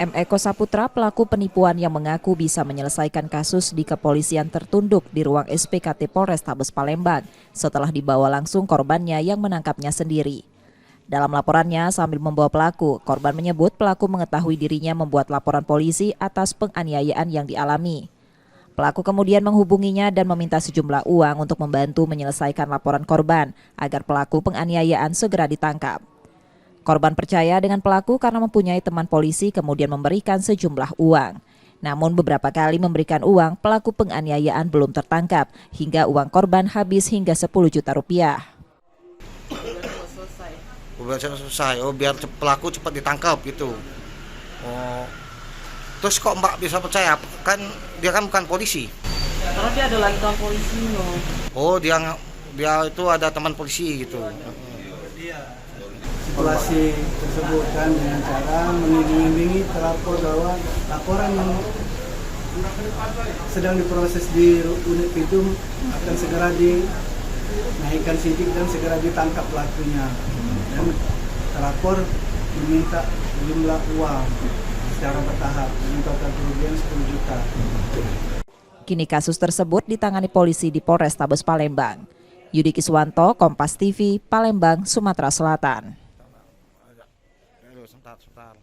M. Eko Saputra, pelaku penipuan yang mengaku bisa menyelesaikan kasus di kepolisian tertunduk di ruang SPKT Polrestabes Palembang setelah dibawa langsung korbannya yang menangkapnya sendiri. Dalam laporannya sambil membawa pelaku, korban menyebut pelaku mengetahui dirinya membuat laporan polisi atas penganiayaan yang dialami. Pelaku kemudian menghubunginya dan meminta sejumlah uang untuk membantu menyelesaikan laporan korban agar pelaku penganiayaan segera ditangkap. Korban percaya dengan pelaku karena mempunyai teman polisi kemudian memberikan sejumlah uang. Namun beberapa kali memberikan uang, pelaku penganiayaan belum tertangkap hingga uang korban habis hingga 10 juta rupiah. Biar selesai, biar pelaku cepat ditangkap gitu. Oh, terus kok Mbak bisa percaya? Dia kan bukan polisi. Karena dia ada lagi teman polisi loh. Oh, dia itu ada teman polisi gitu. Situasi tersebut kan dengan cara mengimbing-imbingi terlapor bahwa laporan yang sedang diproses di unit Pidum akan segera dinaikkan sidik dan segera ditangkap pelakunya. Dan terlapor meminta jumlah uang secara bertahap dengan total kerugian 10 juta. Kini kasus tersebut ditangani polisi di Polrestabes Palembang. Yudi Kiswanto, Kompas TV, Palembang, Sumatera Selatan. Sebentar.